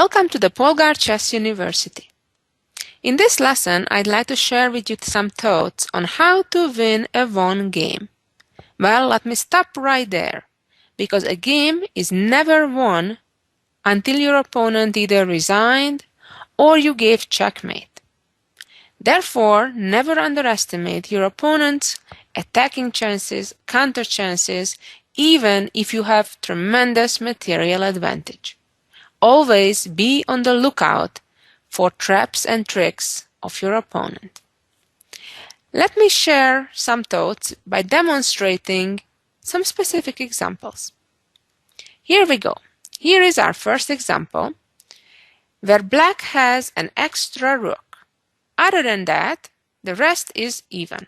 Welcome to the Polgar Chess University. In this lesson, I'd like to share with you some thoughts on how to win a won game. Well, let me stop right there, because a game is never won until your opponent either resigned or you gave checkmate. Therefore, never underestimate your opponent's attacking chances, counter chances, even if you have tremendous material advantage. Always be on the lookout for traps and tricks of your opponent. Let me share some thoughts by demonstrating some specific examples. Here we go. Here is our first example, where black has an extra rook. Other than that, the rest is even.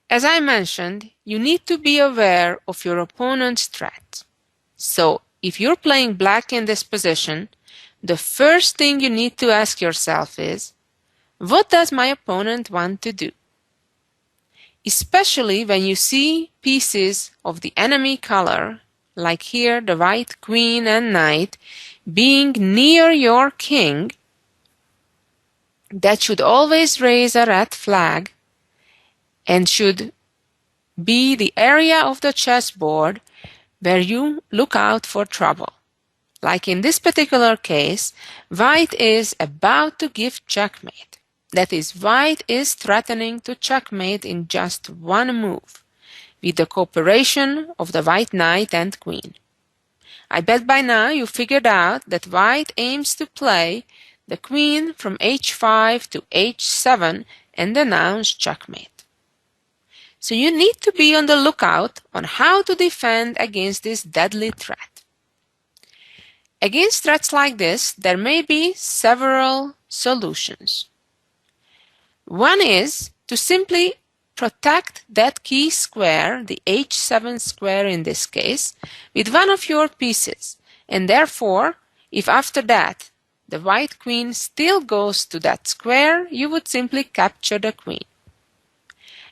As I mentioned, you need to be aware of your opponent's threats. So, if you're playing black in this position, the first thing you need to ask yourself is, what does my opponent want to do? Especially when you see pieces of the enemy color, like here the white queen and knight, being near your king, that should always raise a red flag and should be the area of the chessboard where you look out for trouble. Like in this particular case, white is about to give checkmate. That is, white is threatening to checkmate in just one move, with the cooperation of the white knight and queen. I bet by now you figured out that white aims to play the queen from h5 to h7 and announce checkmate. So you need to be on the lookout on how to defend against this deadly threat. Against threats like this, there may be several solutions. One is to simply protect that key square, the h7 square in this case, with one of your pieces, and therefore, if after that the white queen still goes to that square, you would simply capture the queen.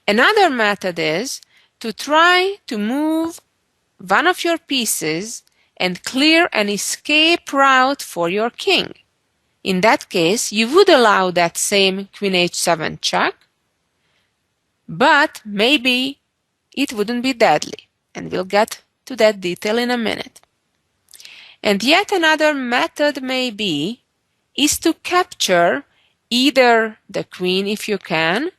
Another method is to try to move one of your pieces and clear an escape route for your king. In that case, you would allow that same queen h7 check, but maybe it wouldn't be deadly, and we'll get to that detail in a minute. And yet another method is to capture either the queen if you can,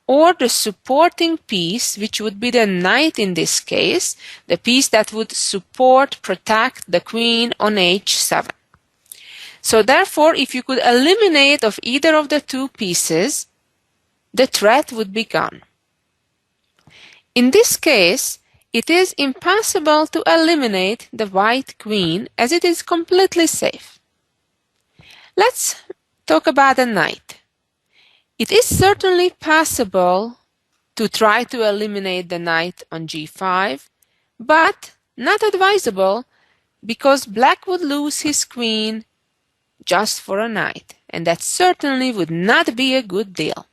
or the supporting piece, which would be the knight in this case, the piece that would protect the queen on h7. So therefore, if you could eliminate of either of the two pieces, the threat would be gone. In this case, it is impossible to eliminate the white queen as it is completely safe. Let's talk about the knight. It is certainly possible to try to eliminate the knight on g5, but not advisable because black would lose his queen just for a knight, and that certainly would not be a good deal.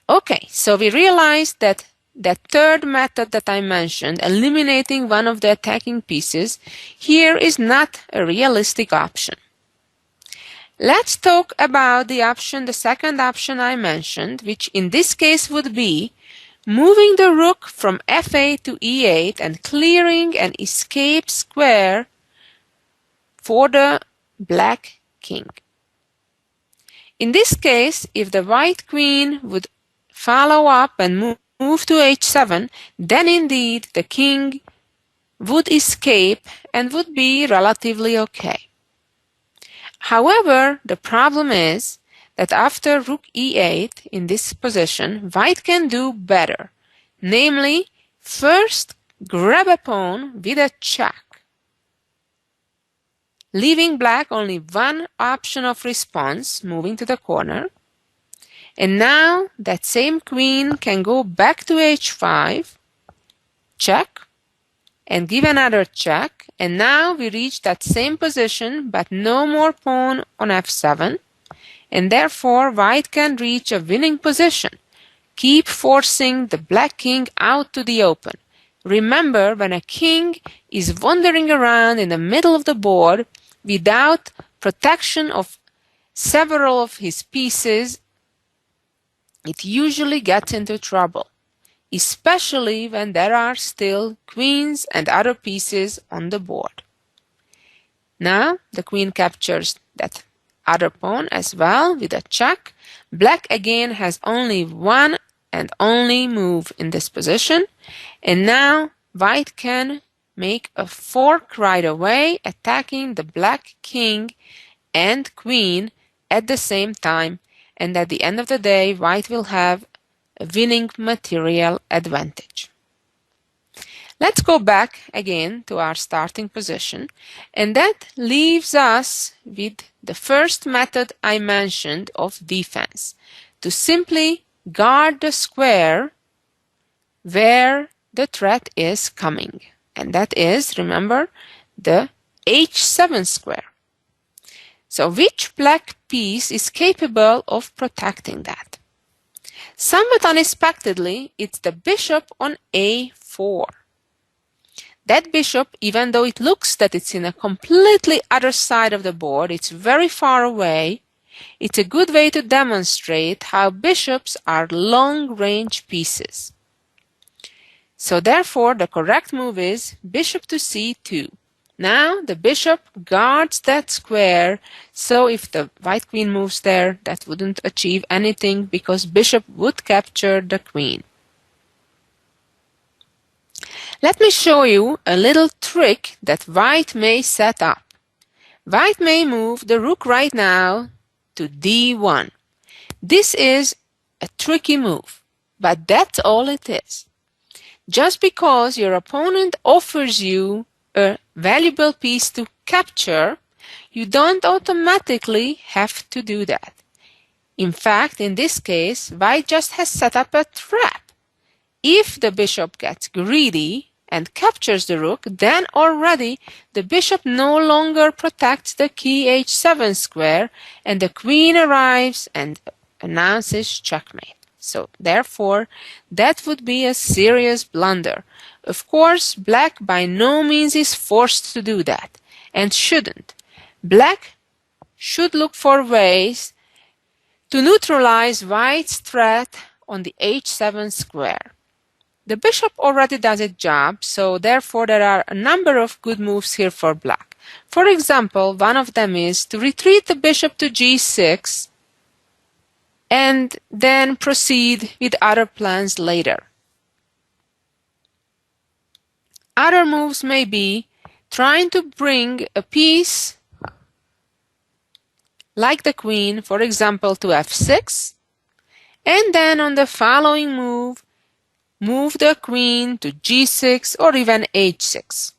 Okay, so we realized that the third method that I mentioned, eliminating one of the attacking pieces, here is not a realistic option. Let's talk about the second option I mentioned, which in this case would be moving the rook from f8 to e8 and clearing an escape square for the black king. In this case, if the white queen would follow up and move to h7, then indeed the king would escape and would be relatively okay. However, the problem is that after rook e8 in this position, white can do better, namely, first grab a pawn with a check, leaving black only one option of response, moving to the corner. And now that same queen can go back to h5, check, and give another check, and now we reach that same position, but no more pawn on f7, and therefore white can reach a winning position, keep forcing the black king out to the open, Remember, when a king is wandering around in the middle of the board without protection of several of his pieces, it usually gets into trouble, especially when there are still queens and other pieces on the board. Now the queen captures that other pawn as well with a check. Black again has only one and only move in this position, and now white can make a fork right away, attacking the black king and queen at the same time, and at the end of the day white will have a winning material advantage. Let's go back again to our starting position, and that leaves us with the first method I mentioned of defense, to simply guard the square where the threat is coming, and that is, remember, the h7 square. So which black piece is capable of protecting that? Somewhat unexpectedly, it's the bishop on a4. That bishop, even though it looks that it's in a completely other side of the board, it's very far away, it's a good way to demonstrate how bishops are long-range pieces. So therefore, the correct move is bishop to c2. Now the bishop guards that square, so if the white queen moves there, that wouldn't achieve anything because bishop would capture the queen. Let me show you a little trick that white may set up. White may move the rook right now to d1. This is a tricky move, but that's all it is. Just because your opponent offers you a valuable piece to capture, you don't automatically have to do that. In fact, in this case, white just has set up a trap. If the bishop gets greedy and captures the rook, then already the bishop no longer protects the key h7 square, and the queen arrives and announces checkmate. So therefore, that would be a serious blunder. Of course, black by no means is forced to do that, and shouldn't. Black should look for ways to neutralize white's threat on the h7 square. The bishop already does its job, so therefore there are a number of good moves here for black. For example, one of them is to retreat the bishop to g6 and then proceed with other plans later. Other moves may be trying to bring a piece like the queen, for example, to f6, and then on the following move, move the queen to g6 or even h6.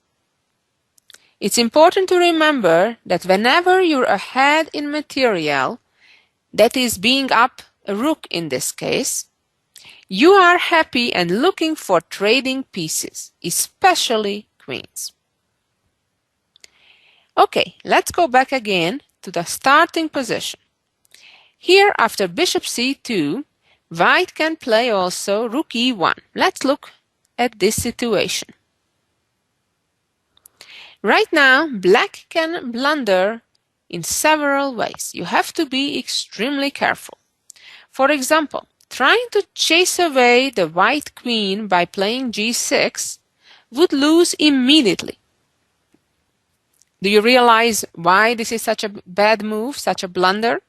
It's important to remember that whenever you're ahead in material, that is being up a rook in this case, you are happy and looking for trading pieces, especially queens. Okay, let's go back again to the starting position. Here, after bishop c2, white can play also rook e1. Let's look at this situation. Right now, black can blunder in several ways. You have to be extremely careful. For example, trying to chase away the white queen by playing g6 would lose immediately. Do you realize why this is such a bad move, such a blunder?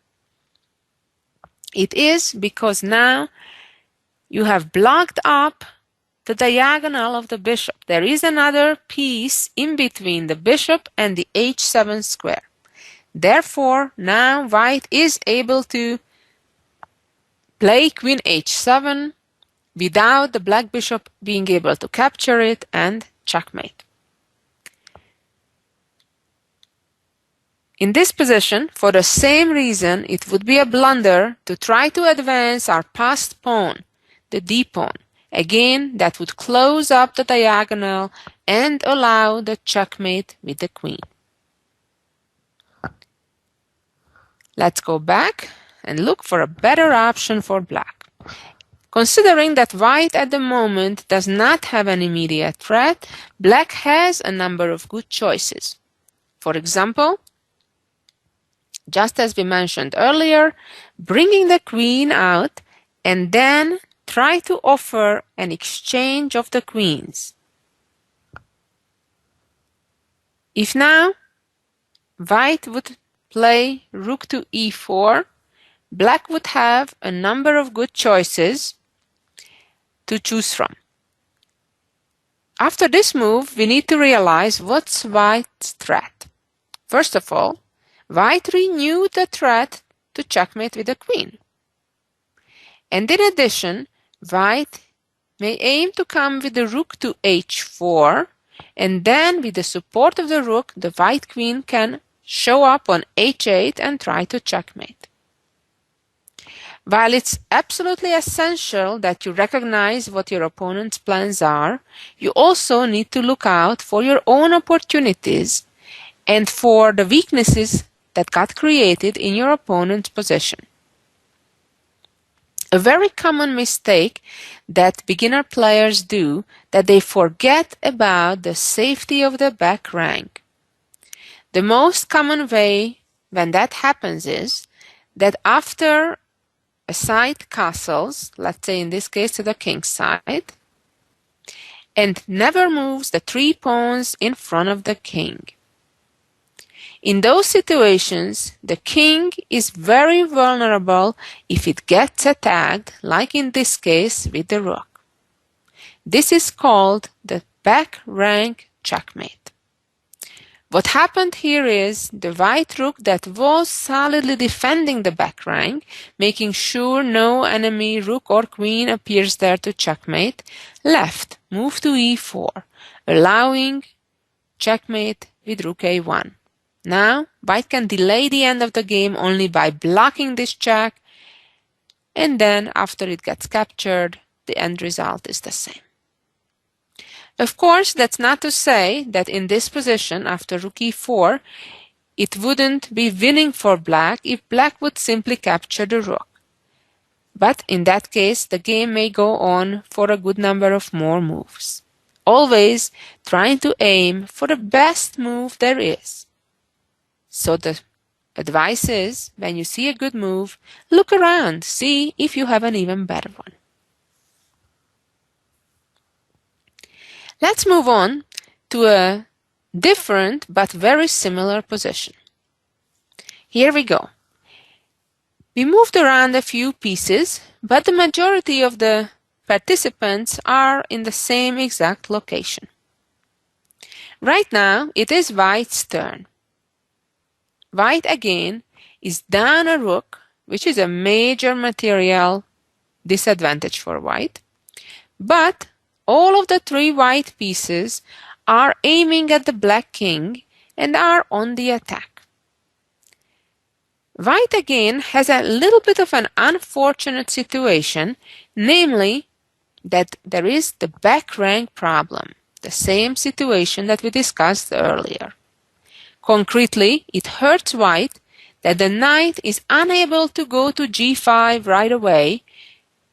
It is because now you have blocked up the diagonal of the bishop. There is another piece in between the bishop and the h7 square. Therefore, now white is able to play queen h7 without the black bishop being able to capture it and checkmate. In this position, for the same reason, it would be a blunder to try to advance our passed pawn, the d pawn. Again, that would close up the diagonal and allow the checkmate with the queen. Let's go back and look for a better option for black. Considering that white at the moment does not have an immediate threat, black has a number of good choices. For example, just as we mentioned earlier, bringing the queen out and then try to offer an exchange of the queens. If now white would play rook to e4, black would have a number of good choices to choose from. After this move, we need to realize what's white's threat. First of all, white renewed the threat to checkmate with the queen. And in addition, white may aim to come with the rook to h4, and then with the support of the rook, the white queen can show up on h8 and try to checkmate. While it's absolutely essential that you recognize what your opponent's plans are, you also need to look out for your own opportunities and for the weaknesses that got created in your opponent's position. A very common mistake that beginner players do that they forget about the safety of the back rank. The most common way when that happens is that after a side castles, let's say in this case to the king's side, and never moves the 3 pawns in front of the king. In those situations, the king is very vulnerable if it gets attacked, like in this case with the rook. This is called the back rank checkmate. What happened here is the white rook that was solidly defending the back rank, making sure no enemy rook or queen appears there to checkmate, left, moved to e4, allowing checkmate with rook a1. Now, white can delay the end of the game only by blocking this check, and then after it gets captured, the end result is the same. Of course, that's not to say that in this position, after rook e4, it wouldn't be winning for black if black would simply capture the rook. But in that case, the game may go on for a good number of more moves. Always trying to aim for the best move there is. So the advice is, when you see a good move, look around, see if you have an even better one. Let's move on to a different but very similar position. Here we go. We moved around a few pieces, but the majority of the participants are in the same exact location. Right now, it is white's turn. White again is down a rook, which is a major material disadvantage for white, but all of the 3 white pieces are aiming at the black king and are on the attack. White again has a little bit of an unfortunate situation, namely that there is the back rank problem, the same situation that we discussed earlier. Concretely, it hurts white that the knight is unable to go to g5 right away,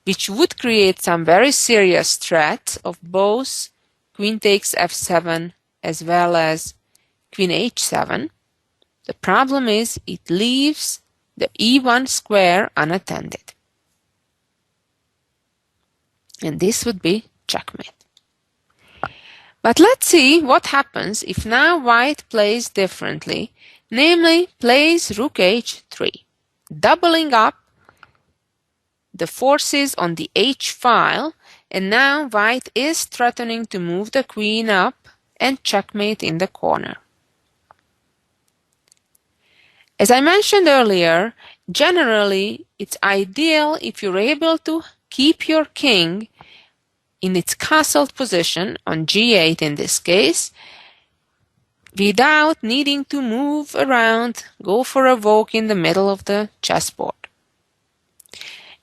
which would create some very serious threats of both queen takes f7 as well as queen h7. The problem is it leaves the e1 square unattended. And this would be checkmate. But let's see what happens if now white plays differently, namely plays rook h3, doubling up the forces on the h file, and now white is threatening to move the queen up and checkmate in the corner. As I mentioned earlier, generally it's ideal if you're able to keep your king in its castled position on g8 in this case, without needing to move around, go for a walk in the middle of the chessboard.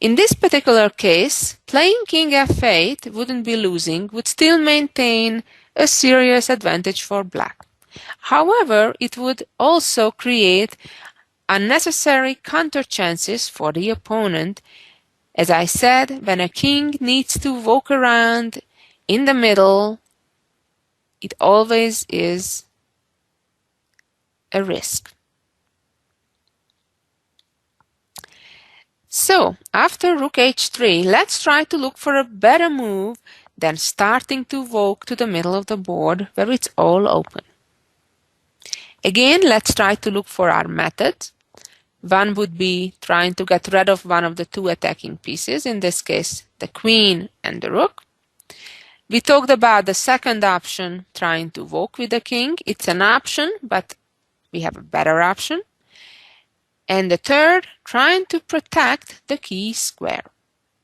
In this particular case, playing king f8 wouldn't be losing, would still maintain a serious advantage for black. However, it would also create unnecessary counter chances for the opponent, As I said, when a king needs to walk around in the middle, it always is a risk. So, after rook h3, let's try to look for a better move than starting to walk to the middle of the board where it's all open. Again, let's try to look for our methods. One would be trying to get rid of one of the two attacking pieces, in this case the queen and the rook. We talked about the second option, trying to walk with the king. It's an option, but we have a better option. And the third, trying to protect the key square.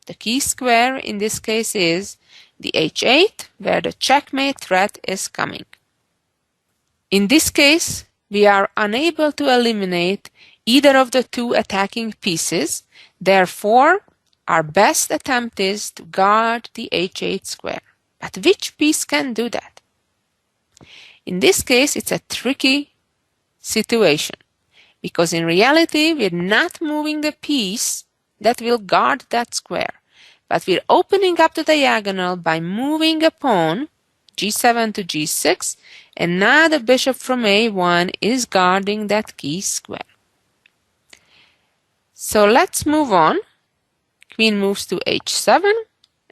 The key square in this case is the h8, where the checkmate threat is coming. In this case, we are unable to eliminate either of the two attacking pieces. Therefore, our best attempt is to guard the h8 square. But which piece can do that? In this case, it's a tricky situation, because in reality, we're not moving the piece that will guard that square, but we're opening up the diagonal by moving a pawn, g7 to g6, and now the bishop from a1 is guarding that key square. So let's move on. Queen moves to h7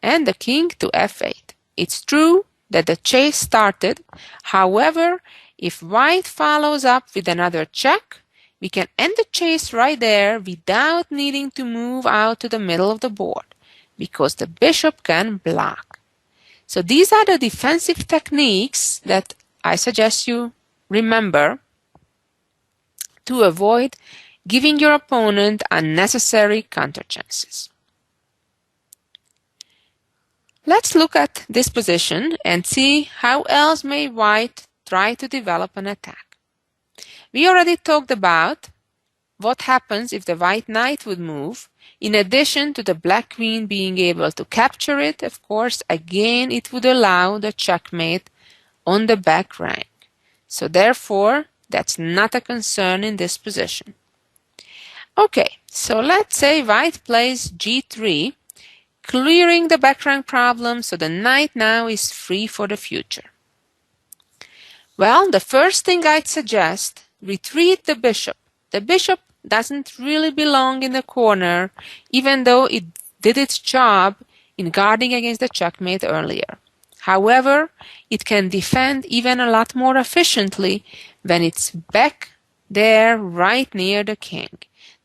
and the king to f8. It's true that the chase started. However, if white follows up with another check, we can end the chase right there without needing to move out to the middle of the board, because the bishop can block. So these are the defensive techniques that I suggest you remember to avoid giving your opponent unnecessary counter chances. Let's look at this position and see how else may white try to develop an attack. We already talked about what happens if the white knight would move. In addition to the black queen being able to capture it, of course, again it would allow the checkmate on the back rank. So therefore, that's not a concern in this position. Okay, so let's say white plays g3, clearing the back rank problem, so the knight now is free for the future. Well, the first thing I'd suggest, retreat the bishop. The bishop doesn't really belong in the corner, even though it did its job in guarding against the checkmate earlier. However, it can defend even a lot more efficiently when it's back there right near the king.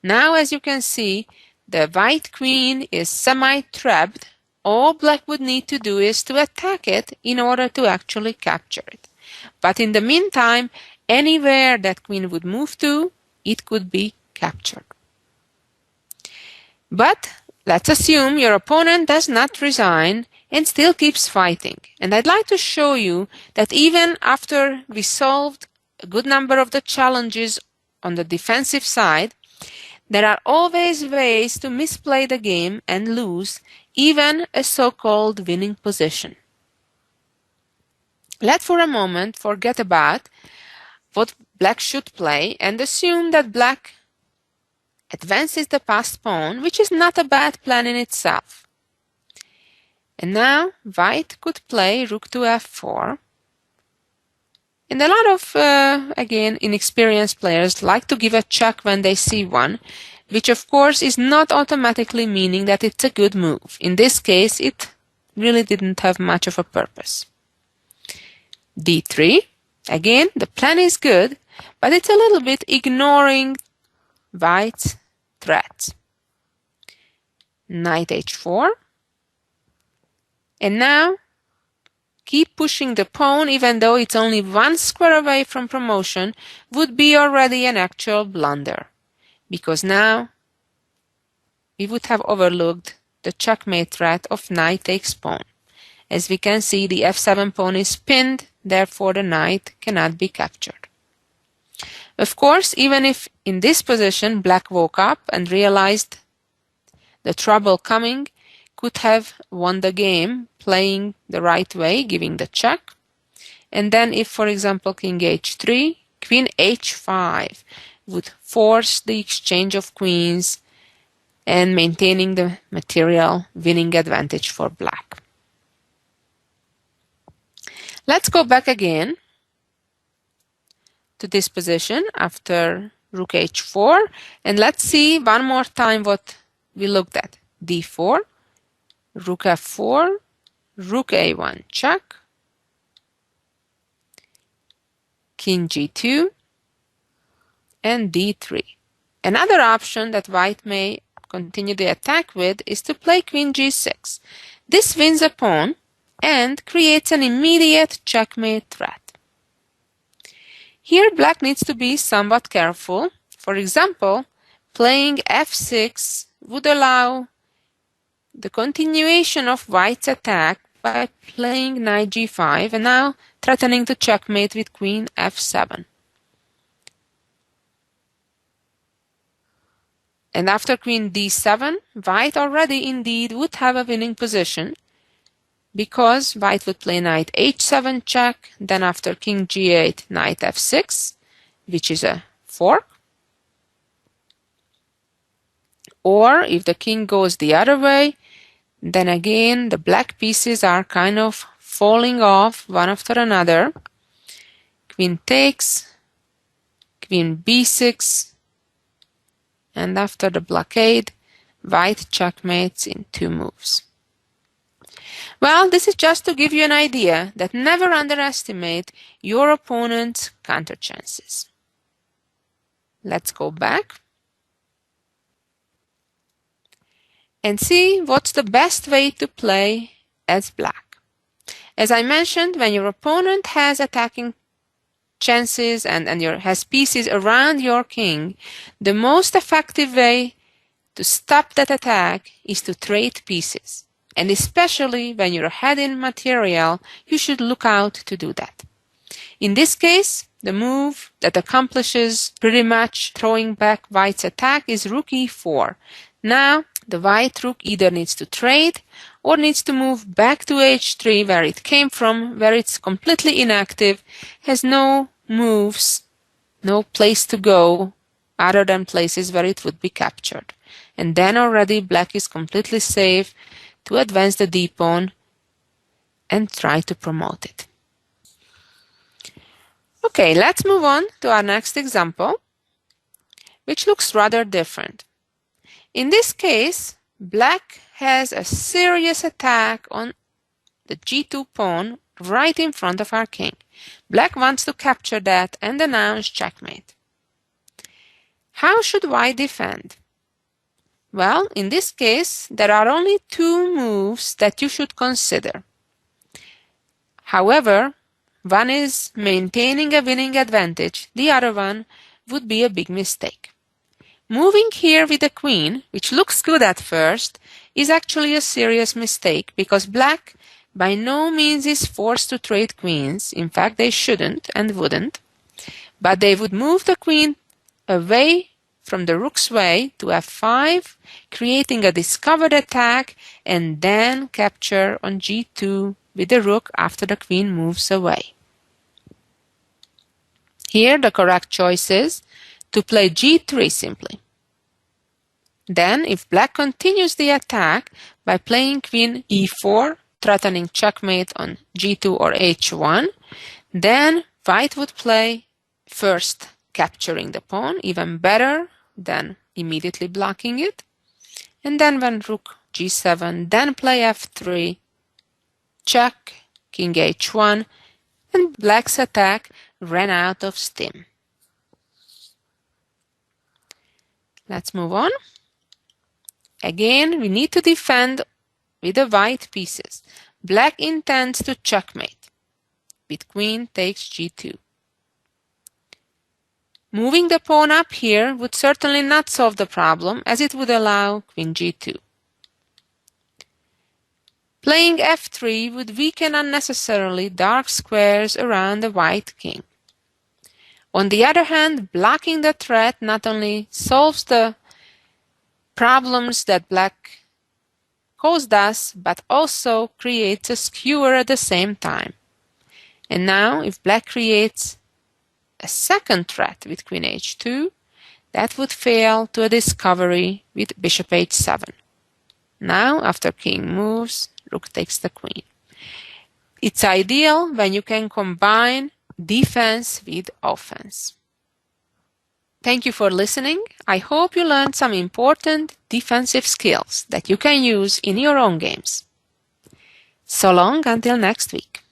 Now, as you can see, the white queen is semi-trapped. All black would need to do is to attack it in order to actually capture it. But in the meantime, anywhere that queen would move to, it could be captured. But let's assume your opponent does not resign and still keeps fighting. And I'd like to show you that even after we solved a good number of the challenges on the defensive side, there are always ways to misplay the game and lose even a so-called winning position. Let's for a moment forget about what black should play and assume that black advances the passed pawn, which is not a bad plan in itself. And now white could play rook to f4. And a lot of, again, inexperienced players like to give a check when they see one, which of course is not automatically meaning that it's a good move. In this case, it really didn't have much of a purpose. d3. Again, the plan is good, but it's a little bit ignoring white's threats. Knight h4. And now, keep pushing the pawn even though it's only one square away from promotion would be already an actual blunder, because now we would have overlooked the checkmate threat of knight takes pawn. As we can see, the f7 pawn is pinned, therefore the knight cannot be captured. Of course, even if in this position black woke up and realized the trouble coming, could have won the game playing the right way, giving the check. And then if, for example, king h3, queen h5 would force the exchange of queens and maintaining the material winning advantage for black. Let's go back again to this position after rook h4, and let's see one more time what we looked at. d4, rook f4, rook a1 check, king g2, and d3. Another option that white may continue the attack with is to play queen g6. This wins a pawn and creates an immediate checkmate threat. Here black needs to be somewhat careful. For example, playing f6 would allow the continuation of white's attack by playing knight g5 and now threatening to checkmate with queen f7. And after queen d7, white already indeed would have a winning position, because white would play knight h7 check, then after king g8, knight f6, which is a fork. Or if the king goes the other way, then again the black pieces are kind of falling off one after another. Queen takes, queen b6, and after the blockade, white checkmates in 2 moves. Well, this is just to give you an idea that never underestimate your opponent's counter chances. Let's go back and see what's the best way to play as black. As I mentioned, when your opponent has attacking chances and has pieces around your king, the most effective way to stop that attack is to trade pieces. And especially when you're ahead in material, you should look out to do that. In this case, the move that accomplishes pretty much throwing back white's attack is rook e4. Now, the white rook either needs to trade or needs to move back to h3 where it came from, where it's completely inactive, has no moves, no place to go other than places where it would be captured. And then already black is completely safe to advance the d-pawn and try to promote it. Okay, let's move on to our next example, which looks rather different. In this case, black has a serious attack on the g2 pawn right in front of our king. Black wants to capture that and announce checkmate. How should white defend? Well, in this case, there are only 2 moves that you should consider. However, one is maintaining a winning advantage, the other one would be a big mistake. Moving here with the queen, which looks good at first, is actually a serious mistake because black by no means is forced to trade queens. In fact, they shouldn't and wouldn't. But they would move the queen away from the rook's way to f5, creating a discovered attack, and then capture on g2 with the rook after the queen moves away. Here the correct choice is to play g3 simply. Then, if black continues the attack by playing queen e4, threatening checkmate on g2 or h1, then white would play first capturing the pawn, even better than immediately blocking it. And then when rook g7, then play f3, check, king h1, and black's attack ran out of steam. Let's move on. Again, we need to defend with the white pieces. Black intends to checkmate with queen takes g2. Moving the pawn up here would certainly not solve the problem, as it would allow queen g2. Playing f3 would weaken unnecessarily dark squares around the white king. On the other hand, blocking the threat not only solves the problems that black caused us, but also creates a skewer at the same time. And now, if black creates a second threat with queen h2, That would fail to a discovery with bishop h7. Now, after king moves, rook takes the queen. It's ideal when you can combine defense with offense. Thank you for listening. I hope you learned some important defensive skills that you can use in your own games. So long until next week.